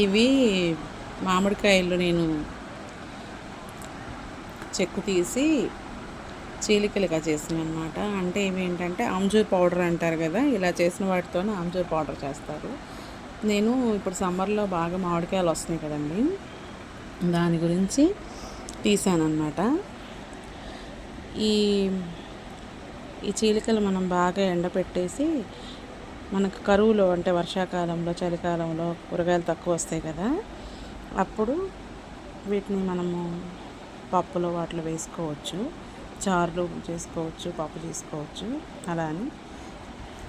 ఇవి మామిడికాయలు నేను చెక్కు తీసి చీలికలుగా చేసినవి అనమాట. అంటే ఇవి ఏంటంటే ఆమ్చూర్ పౌడర్ అంటారు కదా, ఇలా చేసిన వాటితోనే ఆమ్చూర్ పౌడర్ చేస్తారు. నేను ఇప్పుడు సమ్మర్లో బాగా మామిడికాయలు వస్తున్నాయి కదండి, దాని గురించి తీసానమాట. ఈ ఈ చీలికలు మనం బాగా ఎండపెట్టేసి, మనకు కరువులో అంటే వర్షాకాలంలో చలికాలంలో కూరగాయలు తక్కువ వస్తాయి కదా, అప్పుడు వీటిని మనము పప్పులో వాటిలో వేసుకోవచ్చు, చారులు చేసుకోవచ్చు, పప్పు చేసుకోవచ్చు. అలా అని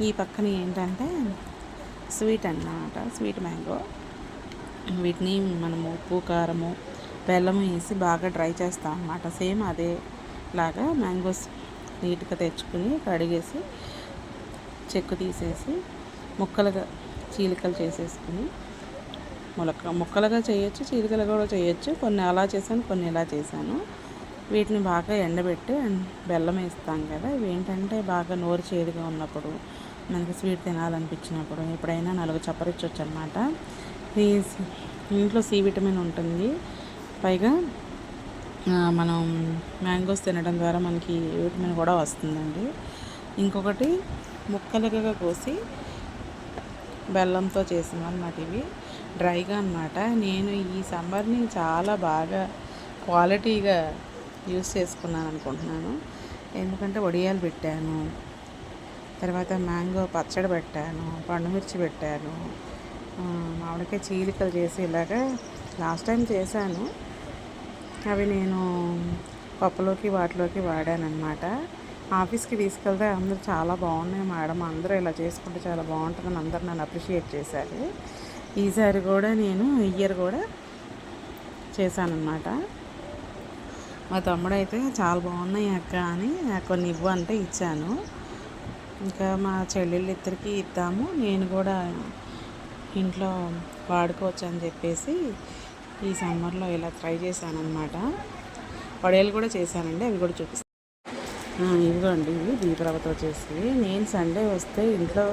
ఈ పక్కన ఏంటంటే స్వీట్ అన్నమాట, స్వీట్ మ్యాంగో. వీటిని మనము ఉప్పు కారము బెల్లము వేసి బాగా డ్రై చేస్తాం అన్నమాట. సేమ్ అదే లాగా మ్యాంగోస్ నీట్గా తెచ్చుకుని కడిగేసి చెక్కు తీసేసి ముక్కలుగా చీలికలు చేసేసుకుని, ముక్కలుగా చేయొచ్చు, చీలికలు కూడా చేయొచ్చు. కొన్ని అలా చేశాను, కొన్ని ఇలా చేశాను. వీటిని బాగా ఎండబెట్టి బెల్లం వేస్తాం కదా, ఇవి ఏంటంటే బాగా నోరు చేదుగా ఉన్నప్పుడు, మనకి స్వీట్ తినాలనిపించినప్పుడు ఎప్పుడైనా 4 చప్పరిచ్చొచ్చు అనమాట. ఈ ఇంట్లో సి విటమిన్ ఉంటుంది, పైగా మనం మ్యాంగోస్ తినడం ద్వారా మనకి విటమిన్ కూడా వస్తుందండి. ఇంకొకటి ముక్కలుగా కోసి బెల్లంతో చేసిన అన్నమాట. ఇవి డ్రైగా అన్నమాట. నేను ఈ సమ్మర్ని చాలా బాగా క్వాలిటీగా యూస్ చేసుకున్నాను అనుకుంటున్నాను. ఎందుకంటే వడియాలు పెట్టాను, తర్వాత మ్యాంగో పచ్చడి పెట్టాను, పండుమిర్చి పెట్టాను, మామిడికాయ చీలికలు చేసి ఇలాగా లాస్ట్ టైం చేశాను. అవి నేను పప్పులోకి వాటిలోకి వాడానన్నమాట. ఆఫీస్కి తీసుకెళ్తే అందరూ చాలా బాగున్నాయి మేడం, అందరూ ఇలా చేసుకుంటే చాలా బాగుంటుందని అందరూ నన్ను అప్రిషియేట్ చేశారు. ఈసారి కూడా నేను ఇయర్ కూడా చేశానన్నమాట. మా తమ్ముడైతే చాలా బాగున్నాయి అక్క అని కొన్ని ఇవ్వు అంటే ఇచ్చాను. ఇంకా మా చెల్లెళ్ళు ఇద్దరికి ఇద్దాము, నేను కూడా ఇంట్లో వాడుకోవచ్చు అని చెప్పేసి ఈ సమ్మర్లో ఇలా ట్రై చేశాను అనమాట. వడియాలు కూడా చేశానండి, అవి కూడా చూపిస్తాను. ఇదిగోండి, ఇవి దీపరవ్వతో చేసి నేను సండే వస్తే ఇంట్లో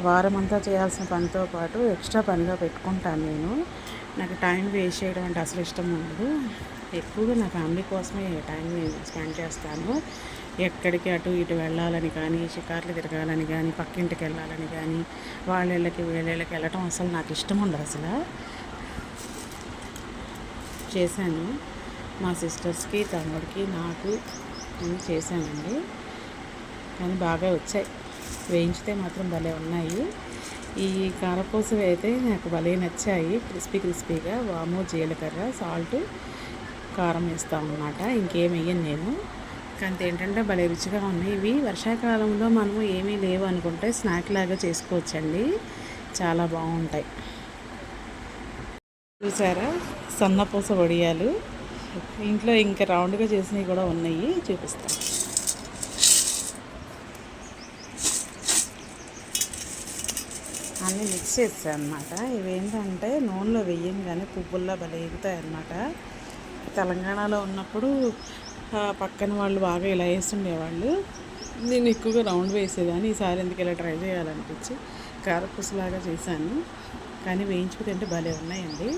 వారం అంతా చేయాల్సిన పనితో పాటు ఎక్స్ట్రా పనిగా పెట్టుకుంటాను. నాకు టైం వేస్ట్ చేయడం అంటే అసలు ఇష్టం ఉండదు. ఎక్కువగా నా ఫ్యామిలీ కోసమే టైం నేను స్పెండ్ చేస్తాను. ఎక్కడికి అటు ఇటు వెళ్ళాలని కానీ, షికార్లు తిరగాలని కానీ, పక్కింటికి వెళ్ళాలని కానీ, వాళ్ళకి వీళ్ళకి వెళ్ళటం అసలు నాకు ఇష్టం ఉండదు అసలు. చేశాను మా సిస్టర్స్కి, తమ్ముడికి, నాకు చేశానండి. కానీ బాగా వచ్చాయి, వేయించితే మాత్రం భలే ఉన్నాయి. ఈ కారపూసవి అయితే నాకు భలే నచ్చాయి, క్రిస్పీగా. వాము, జీలకర్ర, సాల్ట్, కారం వేస్తాం అన్నమాట, ఇంకేం వేయను నేను. కానీ ఏంటంటే భలే రుచిగా ఉన్నాయి. ఇవి వర్షాకాలంలో మనము ఏమీ లేవు అనుకుంటే స్నాక్ లాగా చేసుకోవచ్చండి, చాలా బాగుంటాయి. చూసారా, సన్నపూస వడియాలు. ఇంట్లో ఇంకా రౌండ్గా చేసినవి కూడా ఉన్నాయి, చూపిస్తాను. అన్నీ మిక్స్ చేస్తాను అనమాట. ఇవేంటంటే నూనెలో వేయంగానే పువ్వుల్లా భలే ఎగుతాయి అన్నమాట. తెలంగాణలో ఉన్నప్పుడు పక్కన వాళ్ళు బాగా ఇలా వేస్తుండేవాళ్ళు, నేను ఎక్కువగా రౌండ్ వేసేదాన్ని. ఈసారి ఎందుకు ఇలా ట్రై చేయాలనిపించి కారపూసలాగా చేశాను. కానీ వేయించుకు తింటే భలే ఉన్నాయండి.